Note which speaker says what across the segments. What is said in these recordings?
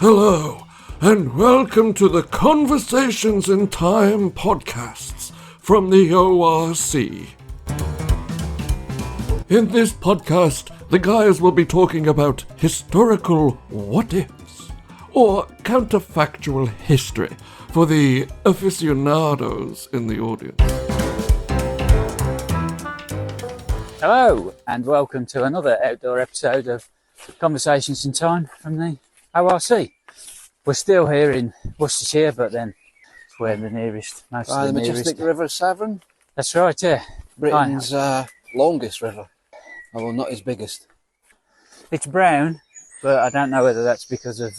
Speaker 1: Hello, and welcome to the Conversations in Time podcasts from the ORC. In this podcast, the guys will be talking about historical what-ifs, or counterfactual history for the aficionados in the audience.
Speaker 2: Hello, and welcome to another outdoor episode of Conversations in Time from the ORC. We're still here in Worcestershire, but then it's where the nearest, most of the
Speaker 3: majestic
Speaker 2: nearest.
Speaker 3: River Severn.
Speaker 2: That's right, yeah.
Speaker 3: Britain's longest river, although not its biggest.
Speaker 2: It's brown, but I don't know whether that's because of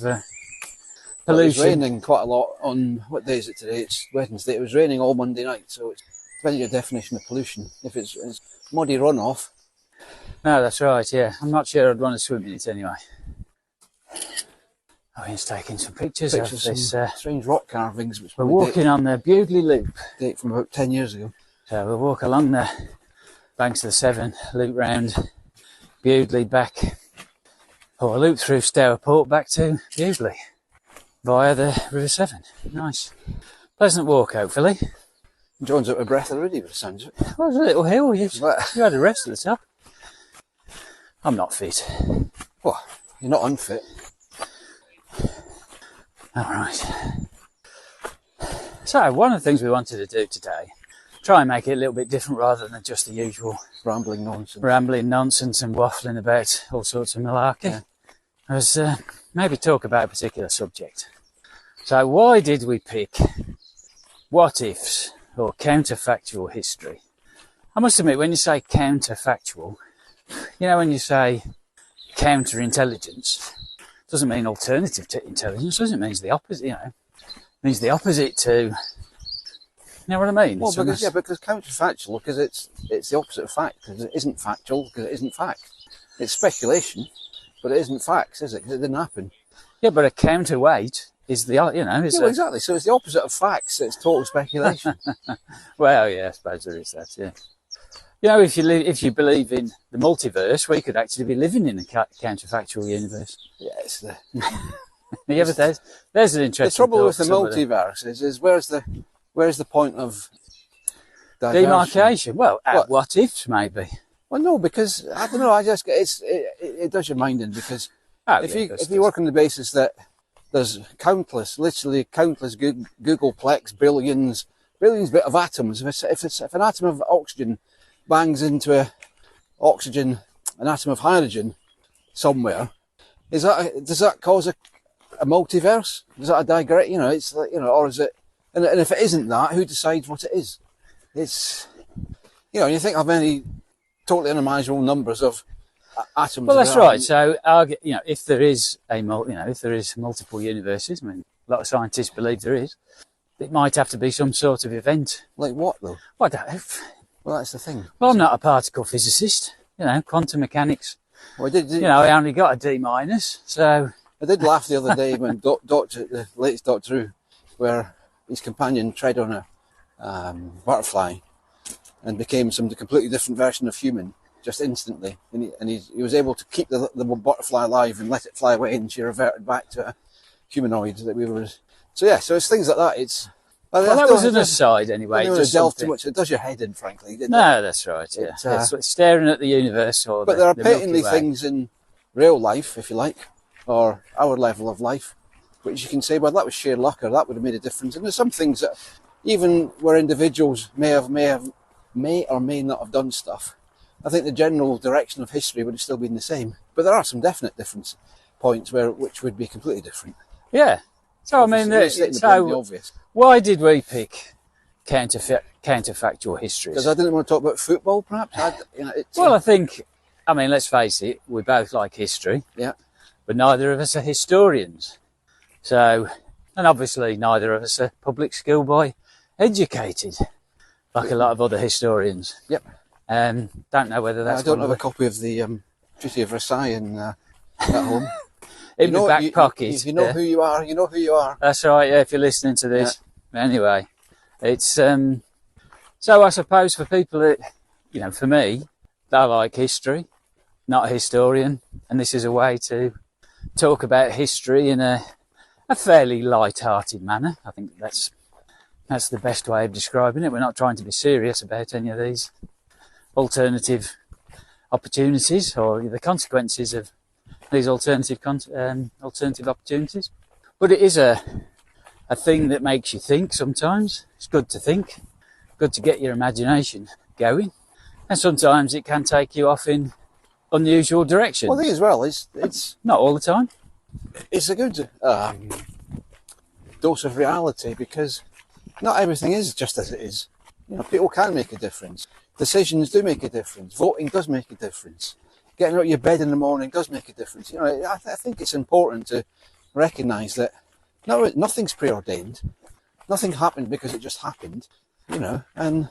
Speaker 2: pollution.
Speaker 3: It's raining quite a lot on, what day is it today? It's Wednesday. It was raining all Monday night, so it's depending on your definition of pollution. If it's muddy runoff.
Speaker 2: No, that's right, yeah. I'm not sure I'd want to swim in it anyway. Ian's taking some pictures of this.
Speaker 3: Strange rock carvings. Which
Speaker 2: we're walking on the Bewdley loop.
Speaker 3: Date from about 10 years ago.
Speaker 2: So we'll walk along the banks of the Severn, loop round Bewdley back, or loop through Stourport back to Bewdley via the River Severn. Nice. Pleasant walk, hopefully.
Speaker 3: John's out of breath already, but it sounds it.
Speaker 2: Well, there's a little hill. You had a rest at the top. I'm not fit.
Speaker 3: Well, you're not unfit.
Speaker 2: All right. So, one of the things we wanted to do today, try and make it a little bit different rather than just the usual
Speaker 3: rambling nonsense
Speaker 2: and waffling about all sorts of malarkey.
Speaker 3: Yeah.
Speaker 2: Was maybe talk about a particular subject. So, why did we pick what ifs or counterfactual history? I must admit, when you say counterfactual, you know, when you say counterintelligence, it doesn't mean alternative to intelligence, does it? It means the opposite, you know. It means the opposite to, you know what I mean?
Speaker 3: Well, because counterfactual, because it's the opposite of fact, because it isn't factual, because it isn't fact. It's speculation, but it isn't facts, is it? Because it didn't happen.
Speaker 2: Yeah, but a counterweight is the, you know, is
Speaker 3: well, exactly. So it's the opposite of facts. It's total speculation.
Speaker 2: Well, yeah, I suppose there is that. Yeah. You know, if you believe in the multiverse, we could actually be living in a counterfactual universe.
Speaker 3: Yes.
Speaker 2: There's an interesting.
Speaker 3: The trouble with the multiverse is where's the point of
Speaker 2: demarcation? Well, what ifs maybe.
Speaker 3: Well, no, because I don't know. It does your mind in, because if you work on the basis that there's literally countless Googleplex billions bit of atoms. If an atom of oxygen bangs into an atom of hydrogen somewhere, does that cause a multiverse? Does that a digress? You know, it's like, you know, or is it? And if it isn't that, who decides what it is? It's, you know, you think of any totally unimaginable numbers of atoms.
Speaker 2: Well, that's right. So, you know, if there is multiple universes, I mean, a lot of scientists believe there is. It might have to be some sort of event.
Speaker 3: Like what, though?
Speaker 2: Well, I don't know.
Speaker 3: Well, that's the thing.
Speaker 2: Well, I'm not a particle physicist. You know, quantum mechanics.
Speaker 3: Well,
Speaker 2: I only got a D-, so...
Speaker 3: I did laugh the other day when the latest Doctor Who, where his companion tread on a butterfly and became some completely different version of human, just instantly. And he was able to keep the butterfly alive and let it fly away, and she reverted back to a humanoid that we were... So it's things like that. It's...
Speaker 2: Well, that was an aside anyway.
Speaker 3: It delve too much. It does your head in, frankly.
Speaker 2: No, that's right. Yeah, it's staring at the universe.
Speaker 3: But there are patently things in real life, if you like, or our level of life, which you can say, well, that was sheer luck, or that would have made a difference. And there's some things that, even where individuals may or may not have done stuff, I think the general direction of history would have still been the same. But there are some definite difference points which would be completely different.
Speaker 2: Yeah. So I mean, why did we pick counterfactual history?
Speaker 3: Because I didn't want to talk about football, perhaps.
Speaker 2: I think, I mean, let's face it, we both like history.
Speaker 3: Yeah.
Speaker 2: But neither of us are historians. So, and obviously neither of us are public schoolboy educated, like a lot of other historians.
Speaker 3: Yep.
Speaker 2: Don't know whether that's...
Speaker 3: I don't have a copy of the Treaty of Versailles at home.
Speaker 2: In the back pocket.
Speaker 3: If you know who you are, you know who you are.
Speaker 2: That's right, yeah, if you're listening to this. Yeah. Anyway, it's... so I suppose for people that, you know, for me, I like history, not a historian, and this is a way to talk about history in a a fairly light-hearted manner. I think that's the best way of describing it. We're not trying to be serious about any of these alternative opportunities or the consequences of these alternative opportunities. But it is a thing that makes you think sometimes. It's good to think, good to get your imagination going. And sometimes it can take you off in unusual directions.
Speaker 3: Well, the thing as well is it's
Speaker 2: not all the time.
Speaker 3: It's a good dose of reality, because not everything is just as it is. You know, people can make a difference. Decisions do make a difference. Voting does make a difference. Getting out of your bed in the morning does make a difference. You know, I think it's important to recognise that nothing's preordained. Nothing happened because it just happened. You know, and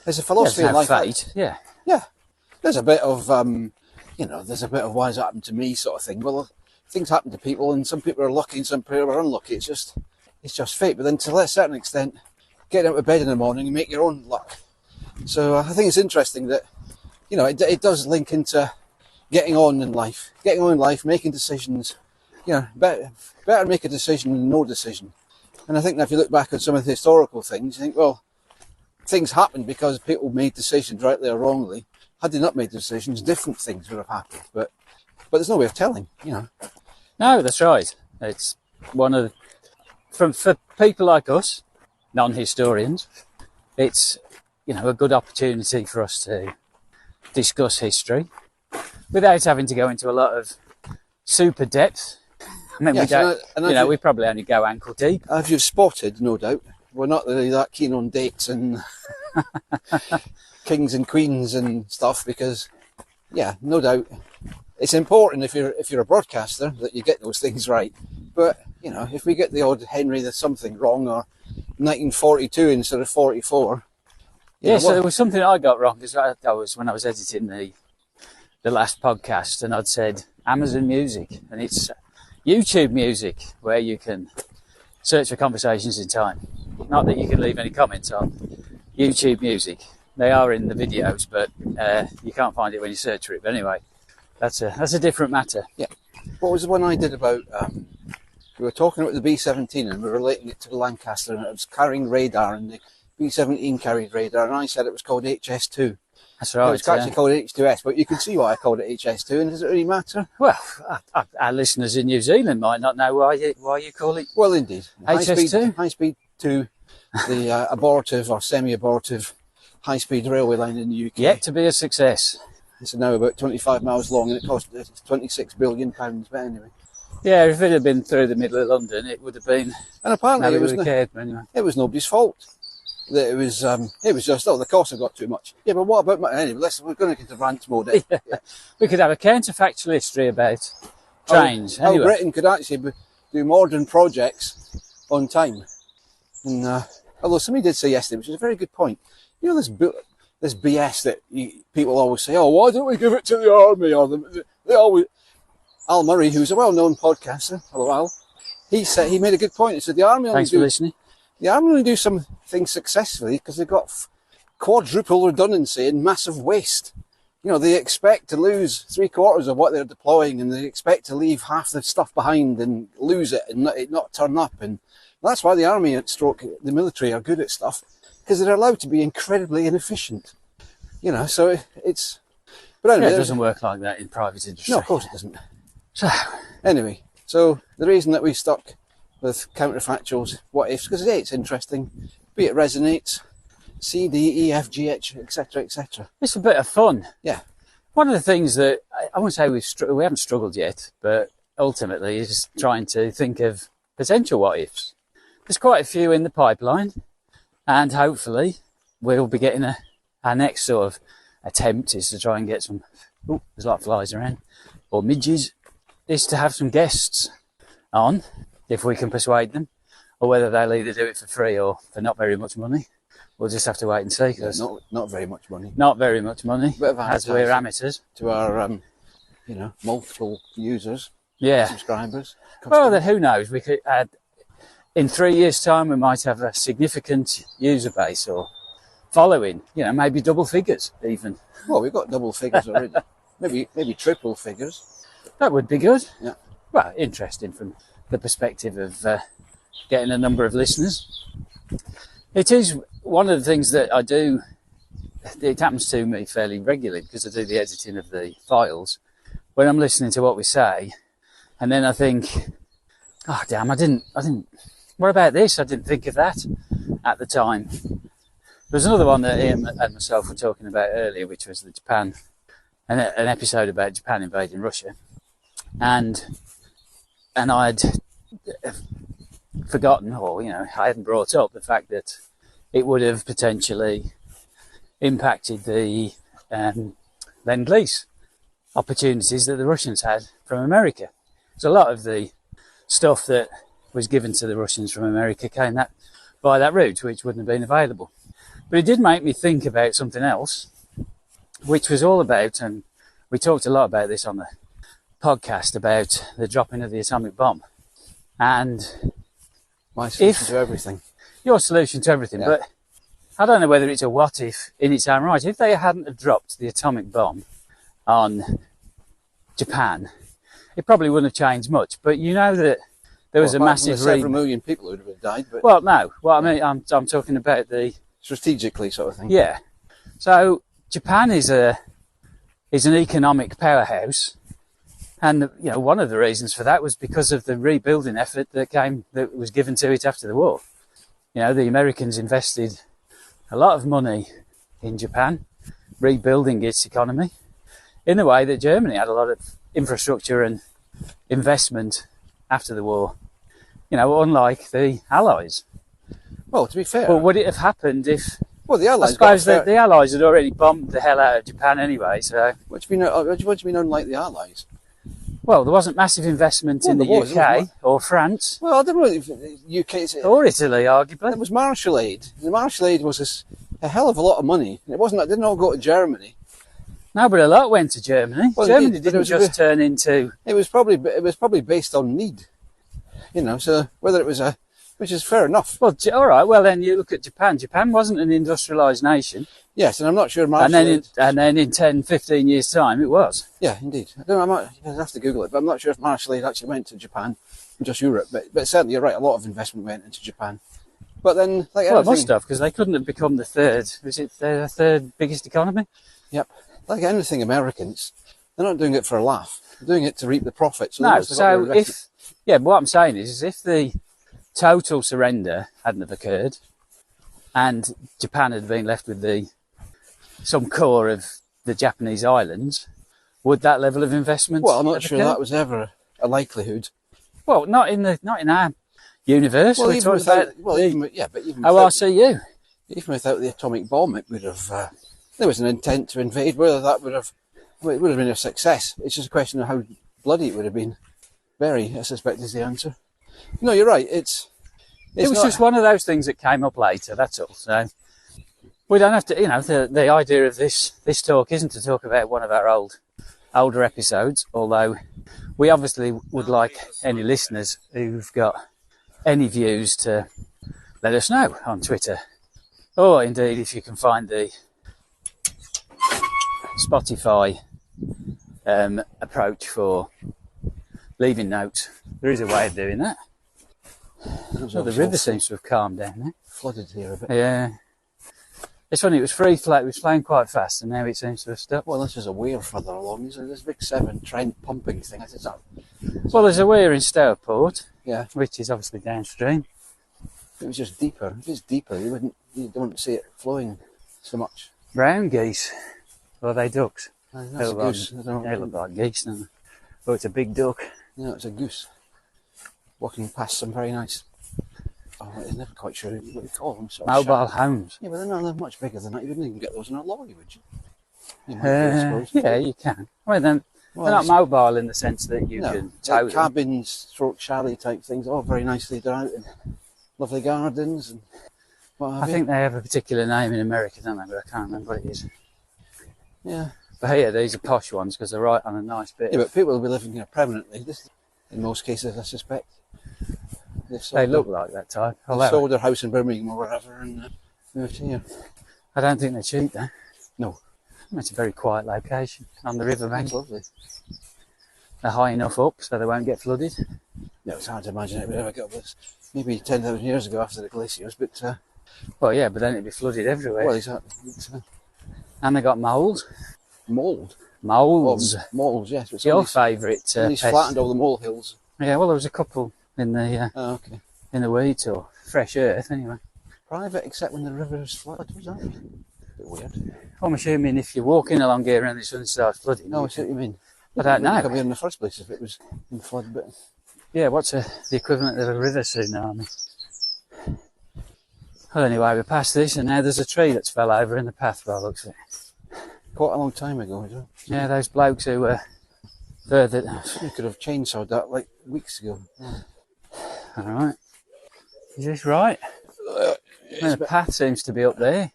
Speaker 3: there's a philosophy in life.
Speaker 2: Fate. Yeah.
Speaker 3: There's a bit of there's a bit of why has it happened to me sort of thing. Well, things happen to people, and some people are lucky and some people are unlucky. It's just fate. But then to a certain extent, get out of bed in the morning and make your own luck. So I think it's interesting that, you know, it does link into getting on in life, making decisions. You know, better make a decision than no decision. And I think that if you look back at some of the historical things, you think, well, things happened because people made decisions rightly or wrongly. Had they not made decisions, different things would have happened. But there's no way of telling, you know.
Speaker 2: No, that's right. It's one of for people like us, non-historians, it's, you know, a good opportunity for us to discuss history without having to go into a lot of super depth. I mean, yes, we probably only go ankle deep.
Speaker 3: As you've spotted, no doubt, we're not really that keen on dates and kings and queens and stuff, because, yeah, no doubt, it's important if you're a broadcaster that you get those things right. But, you know, if we get the odd Henry there's something wrong, or 1942 instead of 44.
Speaker 2: So there was something I got wrong, because I was when I was editing the last podcast, and I'd said Amazon Music, and it's YouTube Music, where you can search for conversations in time. Not that you can leave any comments on YouTube Music. They are in the videos, but you can't find it when you search for it. But anyway, that's a different matter.
Speaker 3: Yeah. What was the one I did about? We were talking about the B-17 and we were relating it to the Lancaster, and it was carrying radar, and the B-17 carried radar, and I said it was called HS2.
Speaker 2: That's right.
Speaker 3: It was actually called H2S, but you can see why I called it HS2, and does it really matter?
Speaker 2: Well, our listeners in New Zealand might not know why you call it.
Speaker 3: Well, indeed.
Speaker 2: HS2?
Speaker 3: High speed 2, the abortive or semi-abortive high-speed railway line in the UK.
Speaker 2: Yet to be a success.
Speaker 3: It's now about 25 miles long, and it cost £26 billion, but anyway.
Speaker 2: Yeah, if it had been through the middle of London, it would have been.
Speaker 3: And apparently
Speaker 2: it
Speaker 3: was nobody's fault. That it was just, the costs have got too much. Yeah, but what about, anyway, we're going to get to rant mode.
Speaker 2: Yeah. We could have a counterfactual history about trains.
Speaker 3: How Britain could actually do modern projects on time. And although somebody did say yesterday, which is a very good point, you know, this BS that people always say, oh, why don't we give it to the army? Or they always. Al Murray, who's a well-known podcaster for a while, he made a good point. He said the army only do some things successfully because they've got quadruple redundancy and massive waste. You know, they expect to lose 3/4 of what they're deploying, and they expect to leave half the stuff behind and lose it and it not turn up. And that's why the army the military are good at stuff, because they're allowed to be incredibly inefficient. You know, so it's. But anyway,
Speaker 2: it doesn't work like that in private industry.
Speaker 3: No, of course it doesn't. So anyway, the reason that we stuck with counterfactuals, what ifs, because it's interesting, be it resonates, C, D, E, F, G, H, etc., etc.
Speaker 2: It's a bit of fun.
Speaker 3: Yeah.
Speaker 2: One of the things that I won't say we haven't struggled yet, but ultimately is trying to think of potential what ifs. There's quite a few in the pipeline, and hopefully we'll be getting our next sort of attempt is to try and get some. Oh, there's a lot of flies around, or midges. Is to have some guests on, if we can persuade them, or whether they'll either do it for free or for not very much money. We'll just have to wait and see. Cause
Speaker 3: not very much money.
Speaker 2: Not very much money, as we're amateurs.
Speaker 3: To our, multiple users, subscribers.
Speaker 2: Well, who knows? We could add, in 3 years' time, we might have a significant user base or following. You know, maybe double figures even.
Speaker 3: Well, we've got double figures already. maybe triple figures.
Speaker 2: That would be good.
Speaker 3: Yeah.
Speaker 2: Well, interesting from the perspective of getting a number of listeners. It is one of the things that I do. It happens to me fairly regularly because I do the editing of the files. When I'm listening to what we say, and then I think, oh damn, I didn't. What about this? I didn't think of that at the time. There's another one that Ian and myself were talking about earlier, which was the Japan, an episode about Japan invading Russia, and I'd forgotten, or I hadn't brought up the fact that it would have potentially impacted the Lend-Lease opportunities that the Russians had from America. So a lot of the stuff that was given to the Russians from America came by that route, which wouldn't have been available. But it did make me think about something else, which was all about, and we talked a lot about this on the podcast, about the dropping of the atomic bomb. And
Speaker 3: my solution to everything.
Speaker 2: Your solution to everything, yeah. But I don't know whether it's a what if in its own right. If they hadn't have dropped the atomic bomb on Japan, it probably wouldn't have changed much. But you know that there was a massive...
Speaker 3: several million people who would have died. But
Speaker 2: well, no. Well, I mean, I'm talking about the...
Speaker 3: strategically sort of thing.
Speaker 2: Yeah. So Japan is an economic powerhouse. And one of the reasons for that was because of the rebuilding effort that was given to it after the war. The Americans invested a lot of money in Japan, rebuilding its economy, in the way that Germany had a lot of infrastructure and investment after the war, unlike the Allies.
Speaker 3: Well, to be fair...
Speaker 2: But would it have happened if...
Speaker 3: Well, the Allies...
Speaker 2: I suppose that the Allies had already bombed the hell out of Japan anyway, so...
Speaker 3: What do you mean unlike the Allies?
Speaker 2: Well, there wasn't massive investment in the UK or France.
Speaker 3: Well, I don't know if the UK...
Speaker 2: Or Italy, arguably.
Speaker 3: It was Marshall Aid. The Marshall Aid was a hell of a lot of money. It didn't all go to Germany.
Speaker 2: No, but a lot went to Germany. Well, Germany didn't just turn into...
Speaker 3: It was probably based on need. So whether it was which is fair enough.
Speaker 2: Well, all right. Well, then you look at Japan. Japan wasn't an industrialised nation.
Speaker 3: Yes, and I'm not sure Marshall Aid...
Speaker 2: And then in 10, 15 years' time, it was.
Speaker 3: Yeah, indeed. I'd have to Google it, but I'm not sure if Marshall Aid actually went to Japan, just Europe. But certainly, you're right, a lot of investment went into Japan. But then,
Speaker 2: it must have, because they couldn't have become the third. Was it their third biggest economy?
Speaker 3: Yep. Like anything Americans, they're not doing it for a laugh. They're doing it to reap the profits.
Speaker 2: No, so what I'm saying is if the total surrender hadn't have occurred and Japan had been left with some core of the Japanese islands, would that level of investment?
Speaker 3: Well, I'm not sure that was ever a likelihood.
Speaker 2: Well, not in our universe.
Speaker 3: Well, even without
Speaker 2: ORCU.
Speaker 3: Even without the atomic bomb, it would have. There was an intent to invade. Whether that would have been a success. It's just a question of how bloody it would have been. Very, I suspect, is the answer. No, you're right. It was
Speaker 2: just one of those things that came up later. That's all. So we don't have to. The idea of this talk isn't to talk about one of our older episodes. Although we obviously would like any listeners who've got any views to let us know on Twitter, or indeed if you can find the Spotify approach for leaving notes. There is a way of doing that. So the river seems to have calmed down now.
Speaker 3: Flooded here a bit.
Speaker 2: Yeah. It's funny, it was free flow, it was flowing quite fast, and now it seems to have stopped.
Speaker 3: Well, this is a weir further along. There's this big Severn Trent pumping thing.
Speaker 2: Well, there's a weir in Stourport,
Speaker 3: yeah,
Speaker 2: which is obviously downstream.
Speaker 3: If it was just deeper. If it's deeper, you don't see it flowing so much.
Speaker 2: Brown geese. Or are they ducks?
Speaker 3: That's a goose.
Speaker 2: They look like geese, don't they? Oh, it's a big duck.
Speaker 3: No, it's a goose. Walking past some very nice... I'm never quite sure what you call them.
Speaker 2: Mobile homes.
Speaker 3: Yeah, but they're much bigger than that. You wouldn't even get those in a lorry, would you?
Speaker 2: Yeah, you can. Well, they're not mobile in the sense that you can tow them.
Speaker 3: Cabins, stroke chalet type things, all very nicely done out in lovely gardens and what have
Speaker 2: I think they have a particular name in America, don't they? But I can't remember what it is.
Speaker 3: Yeah.
Speaker 2: But here, these are posh ones because they're right on a nice bit.
Speaker 3: Yeah, but people will be living here permanently. In most cases, I suspect.
Speaker 2: They look like that type.
Speaker 3: They sold their house in Birmingham or wherever and moved here.
Speaker 2: I don't think they're cheap, though.
Speaker 3: No.
Speaker 2: It's a very quiet location on the river bank.
Speaker 3: It's lovely.
Speaker 2: They're high enough up so they won't get flooded.
Speaker 3: No, it's hard to imagine it would ever get up this. Maybe 10,000 years ago after the glaciers, but...
Speaker 2: well, yeah, but then it'd be flooded everywhere.
Speaker 3: Well, exactly.
Speaker 2: And they got mould.
Speaker 3: Mould?
Speaker 2: Moulds.
Speaker 3: Oh, moulds, yes.
Speaker 2: It's your favourite
Speaker 3: He's flattened all the molehills.
Speaker 2: Yeah, well, there was a couple in the in the weeds or fresh earth, anyway.
Speaker 3: Private, except when the river is flooded, was that? A bit weird.
Speaker 2: I'm assuming if you're walking along here and the sun starts flooding.
Speaker 3: No, I see what you mean.
Speaker 2: I don't know.
Speaker 3: It come here in the first place if it was in flood, but...
Speaker 2: Yeah, what's the equivalent of a river tsunami? Well, anyway, we passed this, and now there's a tree that's fell over in the path by the looks of it.
Speaker 3: Quite a long time ago, isn't it?
Speaker 2: Yeah, those blokes who were further...
Speaker 3: You could have chainsawed that like weeks ago.
Speaker 2: Alright. Is this right? The path seems to be up there.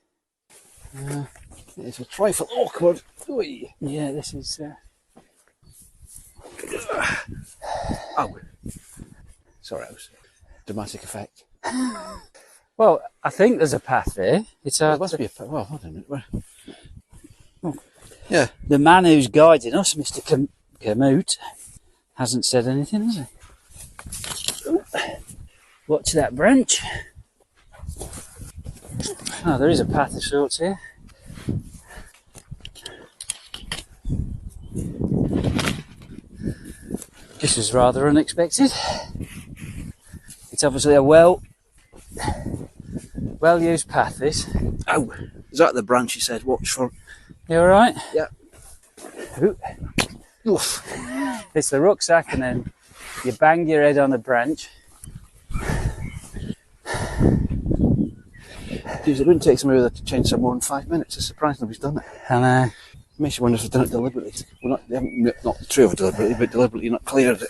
Speaker 3: It's a trifle awkward. Oy.
Speaker 2: Yeah, this is...
Speaker 3: Ow. Sorry, that was dramatic effect.
Speaker 2: Well, I think there's a path there.
Speaker 3: There must be a path. Well, hold on a minute. Yeah.
Speaker 2: The man who's guiding us, Mr. Kamut, hasn't said anything, has he? Ooh. Watch that branch. Oh, there is a path of sorts here. This is rather unexpected. It's obviously a well-used path, this.
Speaker 3: Ow! Is that the branch you said watch for?
Speaker 2: You alright?
Speaker 3: Yeah.
Speaker 2: Ooh.
Speaker 3: Oof.
Speaker 2: It's the rucksack and then you bang your head on a branch.
Speaker 3: Geez, it wouldn't take somebody to change some more in 5 minutes. It's surprising nobody's done it.
Speaker 2: And
Speaker 3: Makes you wonder if they've done it deliberately. Well, they haven't, not the tree of deliberately, but deliberately not cleared it.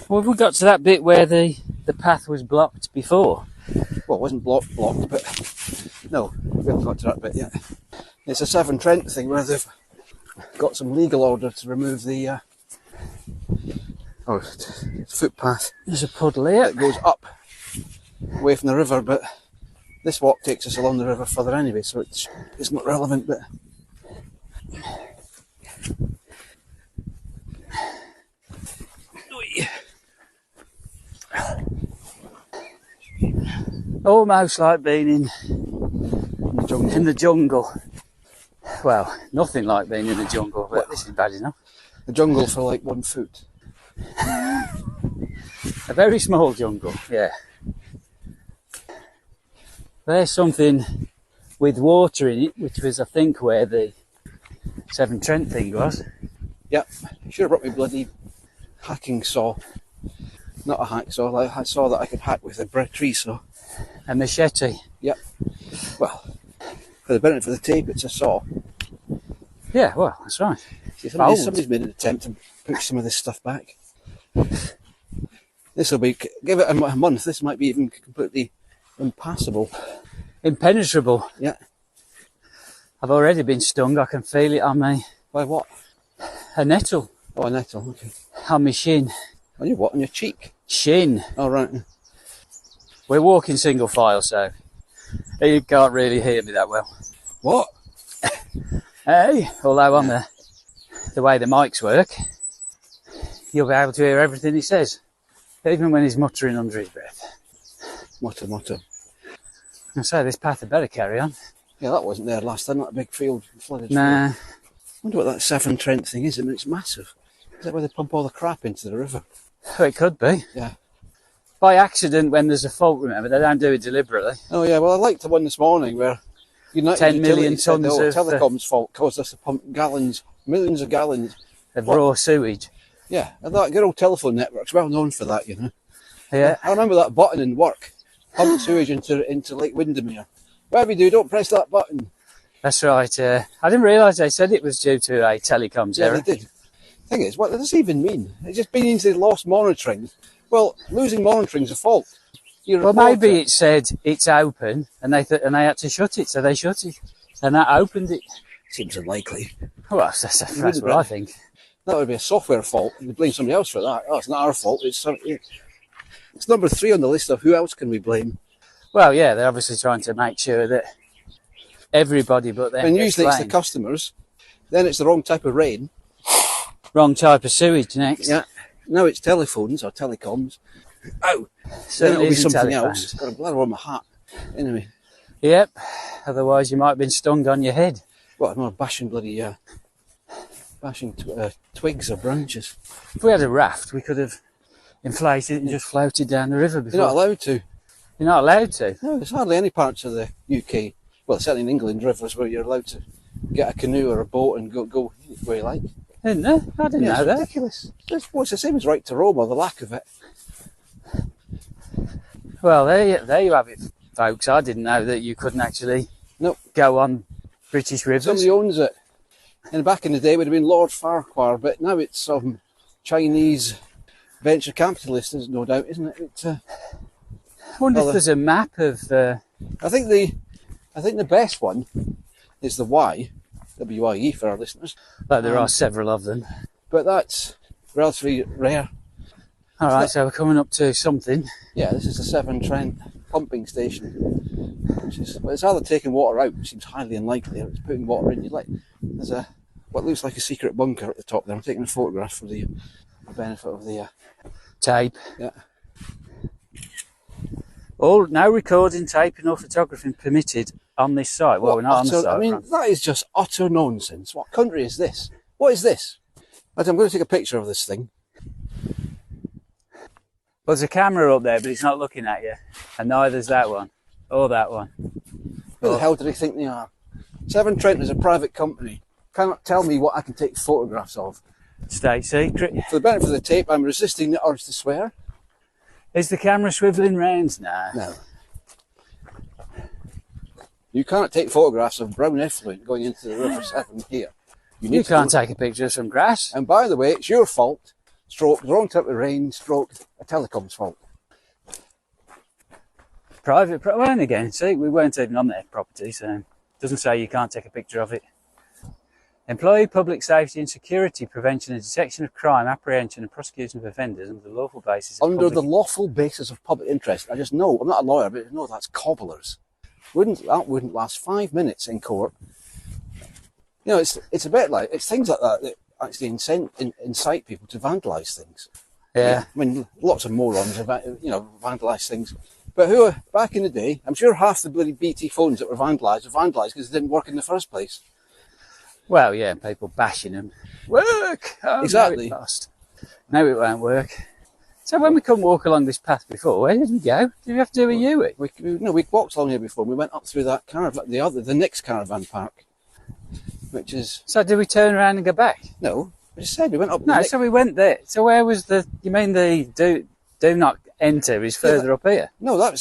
Speaker 2: well, we got to that bit where the path was blocked before.
Speaker 3: Well, it wasn't blocked, but no, we haven't got to that bit yet. It's a Severn Trent thing where they've got some legal order to remove the footpath.
Speaker 2: There's a puddle here.
Speaker 3: It goes up away from the river, but this walk takes us along the river further anyway, so it's not relevant. But
Speaker 2: almost like being in the jungle. Well, nothing like being in the jungle, but this is bad enough.
Speaker 3: The jungle for like 1 foot.
Speaker 2: A very small jungle, yeah. There's something with water in it, which was, I think, where the Severn Trent thing was.
Speaker 3: Yep, should have brought me bloody hacking saw. Not a hacksaw, like a saw that I could hack with a tree saw.
Speaker 2: A machete.
Speaker 3: Yep. Well, for the benefit of the tape, it's a saw.
Speaker 2: Yeah, well, that's right.
Speaker 3: See, somebody's made an attempt to push some of this stuff back. This will be, give it a month, this might be even completely impassable.
Speaker 2: Impenetrable.
Speaker 3: Yeah.
Speaker 2: I've already been stung, I can feel it on me.
Speaker 3: By what?
Speaker 2: A nettle.
Speaker 3: Oh, a nettle, okay.
Speaker 2: On my shin.
Speaker 3: On your what? On your cheek?
Speaker 2: Shin.
Speaker 3: Oh, right.
Speaker 2: We're walking single file, so you can't really hear me that well.
Speaker 3: What?
Speaker 2: Hey, although on the way the mics work, you'll be able to hear everything he says, even when he's muttering under his breath.
Speaker 3: Mutter.
Speaker 2: I say this path had better carry on.
Speaker 3: Yeah, that wasn't there last time, that big field flooded.
Speaker 2: Nah.
Speaker 3: I wonder what that Severn Trent thing is. I mean, it's massive. Is that where they pump all the crap into the river?
Speaker 2: Oh, it could be.
Speaker 3: Yeah.
Speaker 2: By accident, when there's a fault, remember, they don't do it deliberately.
Speaker 3: Oh yeah, well I liked the one this morning where United
Speaker 2: 10 million
Speaker 3: Utilities said,
Speaker 2: tonnes of
Speaker 3: telecom's fault caused us to pump millions of gallons
Speaker 2: of raw sewage.
Speaker 3: Yeah, and that good old telephone network's well known for that, you know.
Speaker 2: Yeah.
Speaker 3: I remember that button in work, pump sewage into Lake Windermere. Whatever you do, don't press that button.
Speaker 2: That's right. I didn't realise they said it was due to a telecoms error.
Speaker 3: Yeah, they did. Thing is, what does this even mean? It's just been into lost monitoring. Well, losing monitoring's a fault.
Speaker 2: Well, maybe it said it's open, and they had to shut it, so they shut it, and that opened it.
Speaker 3: Seems unlikely.
Speaker 2: Well, that's what I think.
Speaker 3: That would be a software fault. You blame somebody else for that. Oh, it's not our fault. It's number 3 on the list of who else can we blame.
Speaker 2: Well, yeah, they're obviously trying to make sure that everybody but them.
Speaker 3: And usually it's the customers. Then it's the wrong type of rain.
Speaker 2: Wrong type of sewage next.
Speaker 3: Yeah. Now it's telephones or telecoms. Oh,
Speaker 2: So
Speaker 3: then it'll be
Speaker 2: isn't
Speaker 3: something
Speaker 2: telephones.
Speaker 3: else. Got a bladder on my hat. Anyway.
Speaker 2: Yep. Otherwise, you might have been stung on your head.
Speaker 3: Well, I'm not bashing bloody twigs or branches.
Speaker 2: If we had a raft, we could have inflated it and just floated down the river before.
Speaker 3: You're not allowed to.
Speaker 2: You're not allowed to?
Speaker 3: No, there's hardly any parts of the UK, well, certainly in England, rivers where you're allowed to get a canoe or a boat and go where you like.
Speaker 2: Isn't there? I didn't know that.
Speaker 3: Ridiculous. It's the same as right to roam, or the lack of it.
Speaker 2: Well, there you have it, folks. I didn't know that you couldn't actually go on British rivers.
Speaker 3: Somebody owns it. And back in the day, it would have been Lord Farquhar, but now it's some Chinese venture capitalist, no doubt, isn't it?
Speaker 2: I wonder if there's a map of...
Speaker 3: I think the best one is the Y, W-I-E for our listeners.
Speaker 2: But there are several of them.
Speaker 3: But that's relatively rare.
Speaker 2: All right, so we're coming up to something.
Speaker 3: Yeah, this is the Severn Trent pumping station. Well, it's either taking water out, which seems highly unlikely, or it's putting water in. There's what looks like a secret bunker at the top there. I'm taking a photograph for the benefit of the
Speaker 2: tape.
Speaker 3: Yeah.
Speaker 2: No recording, taping or photographing permitted on this site. Well, we're not on the site.
Speaker 3: I mean, that is just utter nonsense. What country is this? What is this? Right, I'm going to take a picture of this thing.
Speaker 2: Well, there's a camera up there, but it's not looking at you. And neither's that one. Or that one.
Speaker 3: Who the hell do they think they are? Severn Trent is a private company. Cannot tell me what I can take photographs of.
Speaker 2: State secret.
Speaker 3: For the benefit of the tape, I'm resisting the urge to swear.
Speaker 2: Is the camera swivelling round now?
Speaker 3: No. You can't take photographs of brown effluent going into the River Severn here.
Speaker 2: You can't take a picture of some grass.
Speaker 3: And by the way, it's your fault. Stroke the wrong type of rain. Stroke a telecom's fault.
Speaker 2: Private. Well, and again, see, we weren't even on their property, so it doesn't say you can't take a picture of it. Employ public safety and security, prevention and detection of crime, apprehension and prosecution of offenders under the lawful basis of
Speaker 3: the lawful basis of public interest. I just know, I'm not a lawyer, but I know that's cobblers. That wouldn't last 5 minutes in court. You know, it's a bit like, it's things like that actually incite people to vandalise things.
Speaker 2: Yeah.
Speaker 3: I mean, lots of morons have, vandalised things. But back in the day, I'm sure half the bloody BT phones that were vandalised because they didn't work in the first place.
Speaker 2: Well, yeah, people bashing them. Work! Oh,
Speaker 3: exactly.
Speaker 2: No, it won't work. So when we come walk along this path before, where did we go? Did we have to do a U-turn?
Speaker 3: We walked along here before. We went up through that caravan, the next caravan park, which is...
Speaker 2: So did we turn around and go back?
Speaker 3: No, I just said we went up...
Speaker 2: No, so we went there. So where was you mean the do not enter is further up here?
Speaker 3: No, that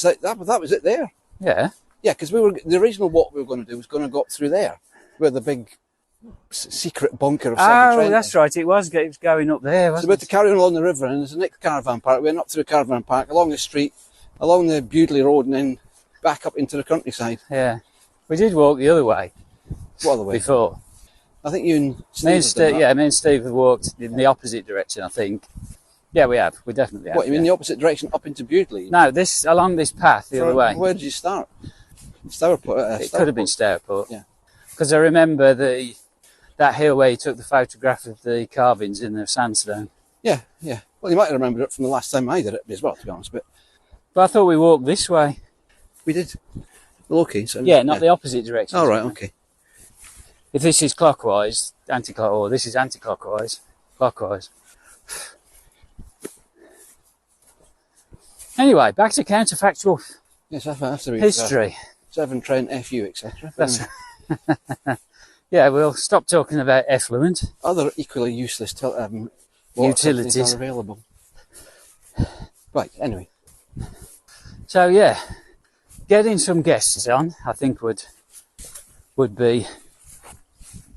Speaker 3: was it there.
Speaker 2: Yeah.
Speaker 3: Yeah, because the original what we were going to do was going to go up through there, where the big secret bunker of Severn Trent.
Speaker 2: That's right, it was going up there, wasn't it?
Speaker 3: So we had to carry on along the river, and there's a next caravan park. We went up through the caravan park, along the street, along the Bewdley road, and then back up into the countryside.
Speaker 2: Yeah. We did walk the other way.
Speaker 3: What other way?
Speaker 2: Before.
Speaker 3: I think you and Steve
Speaker 2: me and Steve have walked in the opposite direction, I think. Yeah, we have. We definitely have.
Speaker 3: What, you mean the opposite direction up into Bewdley?
Speaker 2: No, along this path the other way.
Speaker 3: Where did you start? Stourport.
Speaker 2: It could have been Stourport.
Speaker 3: Yeah.
Speaker 2: Because I remember that hill where you took the photograph of the carvings in the sandstone.
Speaker 3: Yeah, yeah. Well, you might have remembered it from the last time I did it as well, to be honest. But
Speaker 2: I thought we walked this way.
Speaker 3: We did. Well, okay. So
Speaker 2: yeah, not the opposite direction.
Speaker 3: All right, okay.
Speaker 2: If this is clockwise, or this is anti-clockwise, clockwise. Anyway, back to counterfactual history.
Speaker 3: Severn Trent, FU, etc.
Speaker 2: That's yeah, we'll stop talking about effluent.
Speaker 3: Other equally useless
Speaker 2: utilities
Speaker 3: are available. Right, anyway.
Speaker 2: So yeah, getting some guests on, I think would be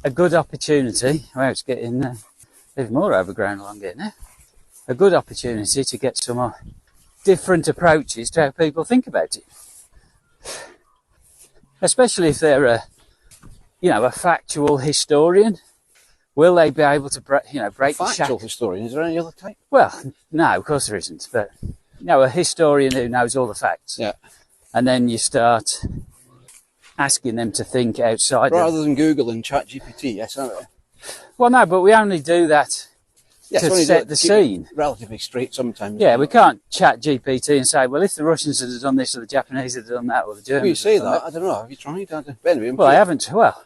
Speaker 2: a good opportunity. Well, it's getting even more overgrown along here now. A good opportunity to get some different approaches to how people think about it. Especially if they're a factual historian. Will they be able to break the
Speaker 3: factual historian? Is there any other type?
Speaker 2: Well, no, of course there isn't. But a historian who knows all the facts.
Speaker 3: Yeah.
Speaker 2: And then you start asking them to think outside.
Speaker 3: Rather than Google and ChatGPT, yes, aren't they?
Speaker 2: Well, no, but we only do that
Speaker 3: to
Speaker 2: set the scene.
Speaker 3: Relatively straight sometimes.
Speaker 2: Yeah, we can't chat GPT and say, well, if the Russians had done this, or the Japanese had done that, or the Germans.
Speaker 3: Well, you say that. I don't know. Have you tried? Anyway,
Speaker 2: well, I haven't. Well,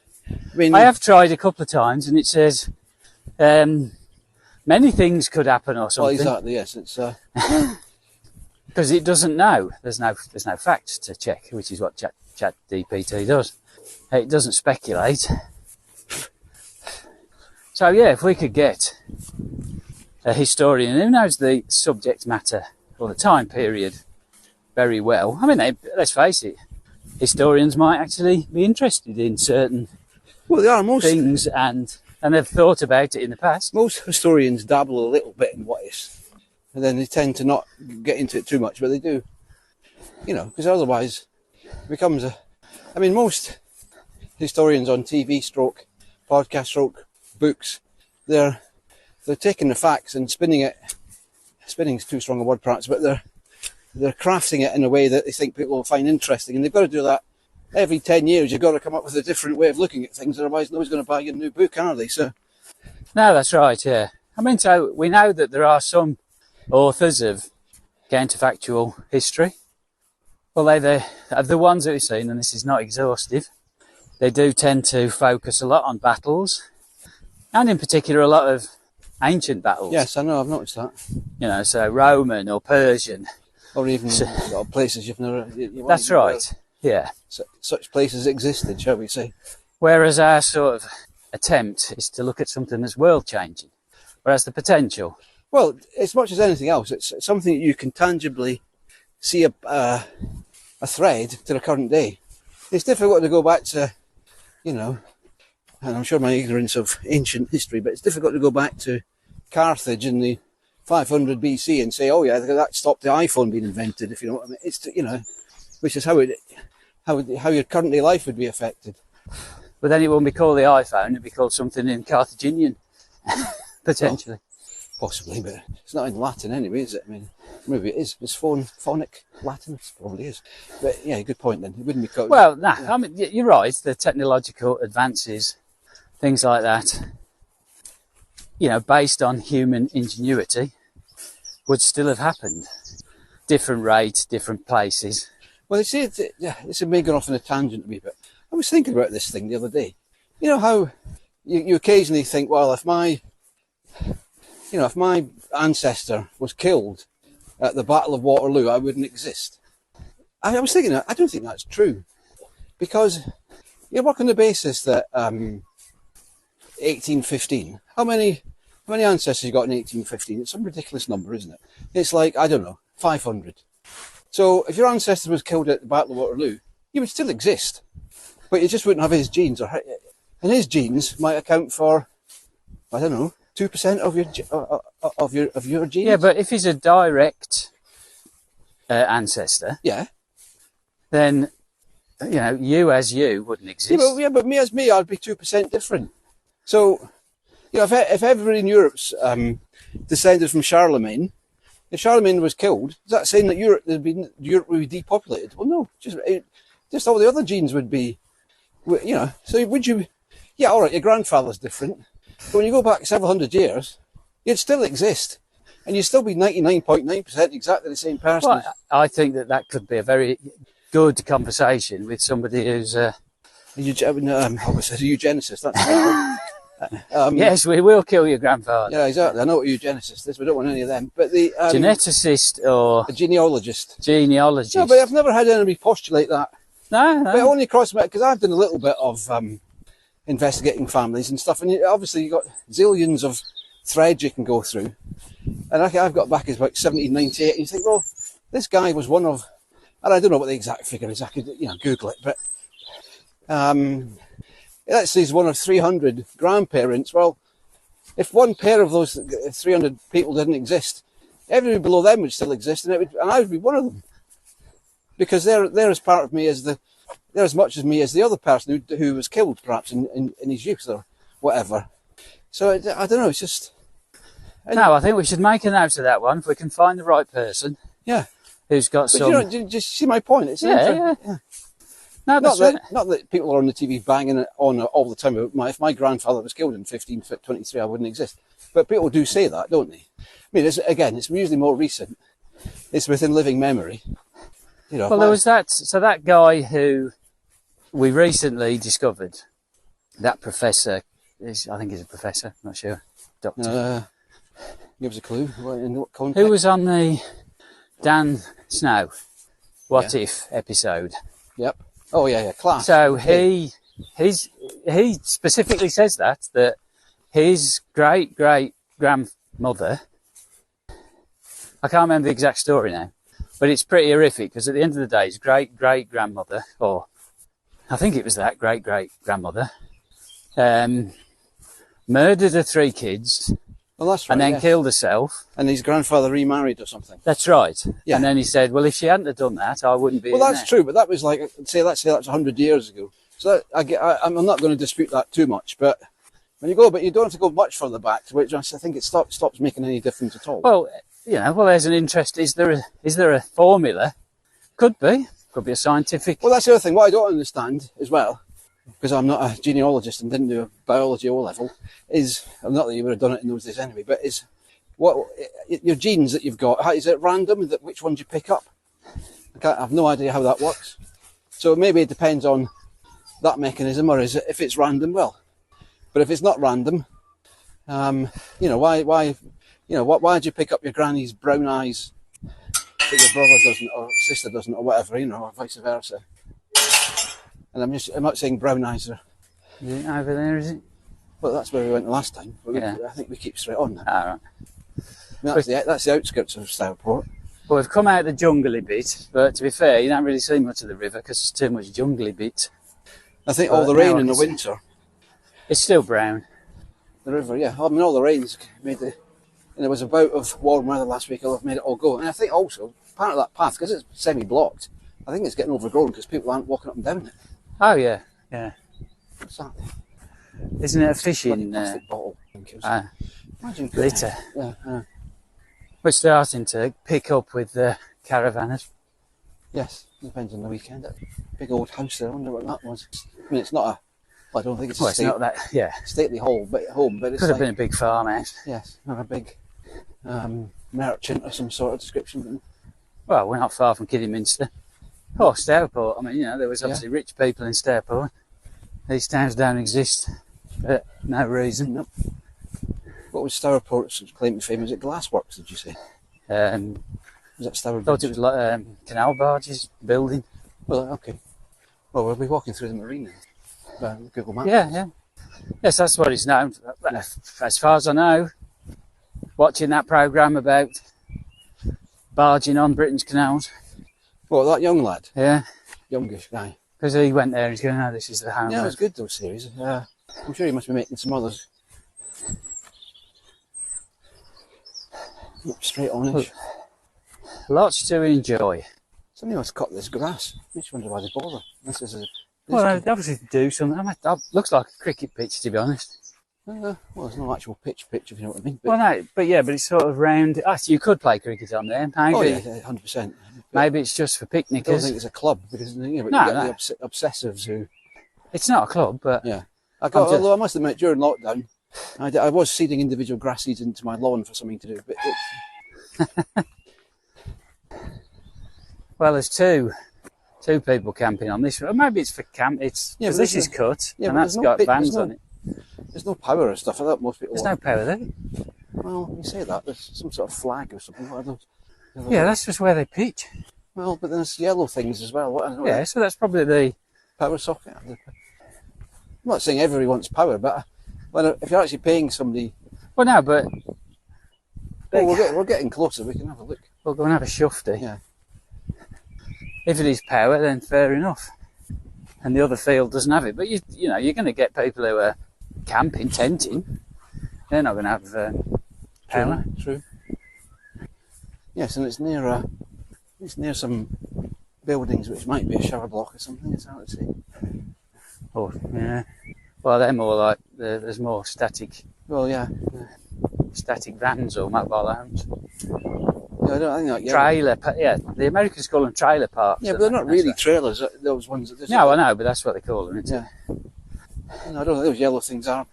Speaker 2: I have tried a couple of times, and it says many things could happen or something.
Speaker 3: Well, exactly. Yes, it's
Speaker 2: because it doesn't know. There's no facts to check, which is what Chat GPT does. It doesn't speculate. So yeah, if we could get a historian who knows the subject matter or the time period very well. I mean, let's face it, historians might actually be interested in certain things, and they've thought about it in the past.
Speaker 3: Most historians dabble a little bit in what is, and then they tend to not get into it too much, but they do, because otherwise it becomes most historians on TV, podcast, books, they're taking the facts and spinning is too strong a word perhaps, but they're crafting it in a way that they think people will find interesting, and they've got to do that every 10 years. You've got to come up with a different way of looking at things, otherwise nobody's going to buy your new book, are they? So
Speaker 2: no, that's right. Yeah, so we know that there are some authors of counterfactual history. Well, they're the ones that we've seen, and this is not exhaustive. They do tend to focus a lot on battles, and in particular a lot of ancient battles.
Speaker 3: Yes, I know, I've noticed that.
Speaker 2: So Roman or Persian.
Speaker 3: Or even places you've never...
Speaker 2: That's right, yeah.
Speaker 3: Such places existed, shall we say.
Speaker 2: Whereas our sort of attempt is to look at something that's world-changing. Whereas the potential...
Speaker 3: Well, as much as anything else, it's something that you can tangibly see a thread to the current day. It's difficult to go back to, and I'm sure my ignorance of ancient history, but it's difficult to go back to Carthage in the 500 BC and say, oh yeah, that stopped the iPhone being invented, if you know what I mean. It's, which is how your current day life would be affected.
Speaker 2: But then it wouldn't be called the iPhone, it'd be called something in Carthaginian, potentially.
Speaker 3: Well, possibly, but it's not in Latin anyway, is it? I mean, maybe it is. It's phonic Latin, it probably is. But yeah, good point then. It wouldn't be called...
Speaker 2: Well, I mean, you're right, the technological advances, things like that, based on human ingenuity, would still have happened. Different rates, different places.
Speaker 3: Well, you see, this is me going off on a tangent a wee bit. I was thinking about this thing the other day. You know how you occasionally think, well, if my ancestor was killed at the Battle of Waterloo, I wouldn't exist. I was thinking, I don't think that's true. Because you work on the basis that 1815, how many ancestors you got in 1815? It's some ridiculous number, isn't it? It's like, I don't know, 500. So if your ancestor was killed at the Battle of Waterloo, you would still exist. But you just wouldn't have his genes. And his genes might account for, I don't know, 2% of your genes.
Speaker 2: Yeah, but if he's a direct ancestor,
Speaker 3: yeah,
Speaker 2: then you as you wouldn't exist.
Speaker 3: Yeah, but me as me, I'd be 2% different. So, if everybody in Europe's descended from Charlemagne, if Charlemagne was killed, is that saying that Europe would be depopulated? Well, no, just all the other genes would be, So would you? Yeah, all right, your grandfather's different. But when you go back several hundred years, you'd still exist. And you'd still be 99.9% exactly the same person.
Speaker 2: Well, I think that could be a very good conversation with somebody who's a
Speaker 3: eugenicist. That's
Speaker 2: yes, we will kill your grandfather.
Speaker 3: Yeah, exactly. I know what a eugenicist is. We don't want any of them. But the
Speaker 2: geneticist or
Speaker 3: a genealogist.
Speaker 2: Genealogist.
Speaker 3: No, but I've never had anybody postulate that.
Speaker 2: No.
Speaker 3: But it only crossed me because I've done a little bit of investigating families and stuff, and obviously you've got zillions of threads you can go through. And I've got back as about 1798, and you think, well, this guy was one of, and I don't know what the exact figure is. I could Google it, but let's say he's one of 300 grandparents. Well, if one pair of those 300 people didn't exist, everybody below them would still exist, and I would be one of them, because they're as part of me as they're as much as me as the other person who was killed perhaps in his youth or whatever. So I don't know. It's just.
Speaker 2: No, I think we should make a note of that one if we can find the right person.
Speaker 3: Yeah.
Speaker 2: Who's got
Speaker 3: but
Speaker 2: some.
Speaker 3: Do you just see my point? It's
Speaker 2: yeah. No,
Speaker 3: not that people are on the TV banging it on all the time. If my grandfather was killed in 1523, I wouldn't exist. But people do say that, don't they? I mean, it's usually more recent. It's within living memory. You know,
Speaker 2: well, there was that. So that guy who we recently discovered, that professor, I think he's a professor, I'm not sure, doctor.
Speaker 3: Give us a clue. In what context?
Speaker 2: Who was on the Dan Snow What If episode?
Speaker 3: Yep. Oh yeah, class.
Speaker 2: So he specifically says that his great grandmother, I can't remember the exact story now, but it's pretty horrific because at the end of the day, his great grandmother, or I think it was that great grandmother, murdered her 3 kids.
Speaker 3: Well, that's right,
Speaker 2: and then killed herself.
Speaker 3: And his grandfather remarried or something.
Speaker 2: That's right.
Speaker 3: Yeah.
Speaker 2: And then he said, well, if she hadn't have done that, I wouldn't be.
Speaker 3: Well, that's true, but that was like, let's say that's 100 years ago. So I'm not going to dispute that too much, but when you don't have to go much further back, which I think it stops making any difference at all.
Speaker 2: Well, there's an interest. Is there a formula? Could be a scientific.
Speaker 3: Well, that's the other thing. What I don't understand as well, because I'm not a genealogist and didn't do a biology O-level, is, not that you would have done it in those days anyway, but is what your genes that you've got, is it random that which ones you pick up? I have no idea how that works. So maybe it depends on that mechanism, or is it, if it's random, well. But if it's not random, why did you pick up your granny's brown eyes that your brother doesn't, or sister doesn't, or whatever, or vice versa? And I'm not saying brown eyes are...
Speaker 2: Is it over there, is it?
Speaker 3: Well, that's where we went the last time. But
Speaker 2: yeah.
Speaker 3: I think we keep straight on now.
Speaker 2: All right.
Speaker 3: I mean, that's the outskirts of Stourport.
Speaker 2: Well, we've come out the jungly bit, but to be fair, you don't really see much of the river because there's too much jungly bit.
Speaker 3: I think all the rain in the winter...
Speaker 2: It's still brown.
Speaker 3: The river, yeah. I mean, all the rains made the... And there was a bout of warm weather last week, I've made it all go. And I think also, part of that path, because it's semi-blocked, I think it's getting overgrown because people aren't walking up and down it.
Speaker 2: Oh, yeah.
Speaker 3: What's that?
Speaker 2: Isn't it a fishing...
Speaker 3: plastic bottle. Imagine
Speaker 2: litter.
Speaker 3: Yeah.
Speaker 2: We're starting to pick up with the caravanners.
Speaker 3: Yes, depends on the weekend. That big old house there, I wonder what that was. I mean, it's not a... Well, I don't think it's a
Speaker 2: it's not that,
Speaker 3: stately home, but it's
Speaker 2: could have been a big farmhouse.
Speaker 3: Yes, not a big merchant of some sort of description.
Speaker 2: Well, we're not far from Kidderminster. Oh, Stourport. I mean, there was obviously rich people in Stourport. These towns don't exist for no reason.
Speaker 3: Nope. What was Stourport's claim to fame? Was it glassworks, did you say?
Speaker 2: Was
Speaker 3: that Stourport?
Speaker 2: I thought it was like canal barges building.
Speaker 3: Well, okay. Well, we'll be walking through the marina. Google Maps.
Speaker 2: Yeah. Yes, that's what it's known for. As far as I know, watching that programme about barging on Britain's canals.
Speaker 3: Well, that young lad?
Speaker 2: Yeah.
Speaker 3: Youngish guy.
Speaker 2: Because he went there and he's going, oh, this is the home.
Speaker 3: Yeah, it was good, those series. I'm sure he must be making some others. Straight on-ish.
Speaker 2: Lots to enjoy.
Speaker 3: Somebody must cut this grass. I just wonder why they bother.
Speaker 2: Well, they obviously do something. That looks like a cricket pitch, to be honest.
Speaker 3: Well, there's no actual pitch, if you know what I mean.
Speaker 2: But it's sort of round. Actually, you could play cricket on there, maybe.
Speaker 3: Oh, yeah, 100%.
Speaker 2: Maybe it's just for picnickers.
Speaker 3: I don't think it's a club, because you get the obsessives who...
Speaker 2: It's not a club, but...
Speaker 3: Yeah. Although I must admit, during lockdown, I was seeding individual grass seeds into my lawn for something to do, but it's...
Speaker 2: Well, there's two people camping on this. Or maybe it's for camp. This is cut, and that's got vans on it.
Speaker 3: There's no power or stuff. I thought most people...
Speaker 2: There's no power there.
Speaker 3: Well, you say that. There's some sort of flag or something. What are those?
Speaker 2: Yeah, that's just where they pitch.
Speaker 3: Well, but there's yellow things as well.
Speaker 2: Yeah, so that's probably the...
Speaker 3: Power socket. I'm not saying everybody wants power, but if you're actually paying somebody...
Speaker 2: Well, no, but...
Speaker 3: Well, we're getting closer. We can have a look.
Speaker 2: We'll go and have a shufty.
Speaker 3: Yeah.
Speaker 2: If it is power, then fair enough. And the other field doesn't have it. But, you're going to get people who are camping, tenting. They're not going to have power.
Speaker 3: True. Yes, and it's near some buildings which might be a shower block or something, it's hard to see.
Speaker 2: Oh, yeah. Well, they're more like, there's more static.
Speaker 3: Well, yeah.
Speaker 2: Static vans or mobile homes.
Speaker 3: Yeah, I don't think
Speaker 2: trailer, the Americans call them trailer parks.
Speaker 3: Yeah, but they're not really trailers, those ones.
Speaker 2: No, I know, but that's what they call them, isn't it?
Speaker 3: No, I don't think those yellow things are.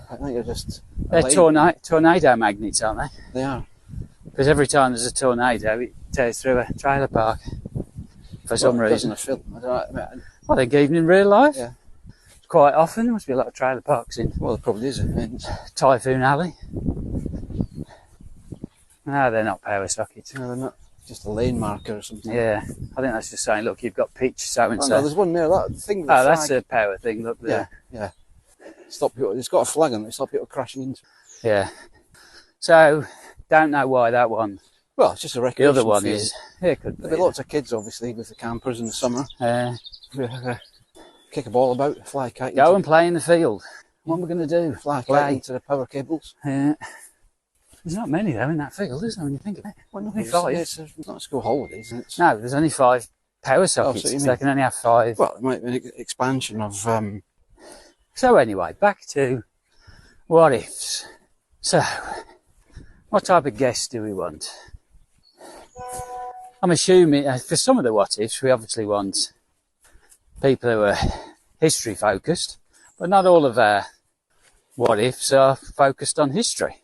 Speaker 3: I think they're just
Speaker 2: They're tornado magnets, aren't they?
Speaker 3: They are.
Speaker 2: Because every time there's a tornado, it tears through a trailer park for some reason.
Speaker 3: A film.
Speaker 2: Well, they're even in real life.
Speaker 3: Yeah.
Speaker 2: Quite often, there must be a lot of trailer parks in.
Speaker 3: Well, there probably is.
Speaker 2: Typhoon Alley. No, they're not power sockets.
Speaker 3: No, they're not. Just a lane marker or something.
Speaker 2: Yeah, I think that's just saying, look, you've got pitch so and so.
Speaker 3: No, there's one there. That thing.
Speaker 2: Oh, that's a power thing. Look there.
Speaker 3: Yeah. Stop people. It's got a flag on it. Stop people crashing into.
Speaker 2: Yeah. So, don't know why that one.
Speaker 3: Well, it's just a recreation.
Speaker 2: The other one
Speaker 3: field.
Speaker 2: is. Yeah, it could be.
Speaker 3: There'll be lots of kids, obviously, with the campers in the summer. Kick a ball about, fly a kite.
Speaker 2: Go and play in the field. What are we going to do?
Speaker 3: Fly a kite into the power cables.
Speaker 2: Yeah. There's not many though in that field, is there, when you think of it?
Speaker 3: Well,
Speaker 2: only 5.
Speaker 3: It's not school holidays.
Speaker 2: No, there's only 5 power sockets. So they can only have 5.
Speaker 3: Well, it might be an expansion of.
Speaker 2: So anyway, back to what ifs. So, what type of guests do we want? I'm assuming for some of the what ifs, we obviously want people who are history focused, but not all of our what ifs are focused on history.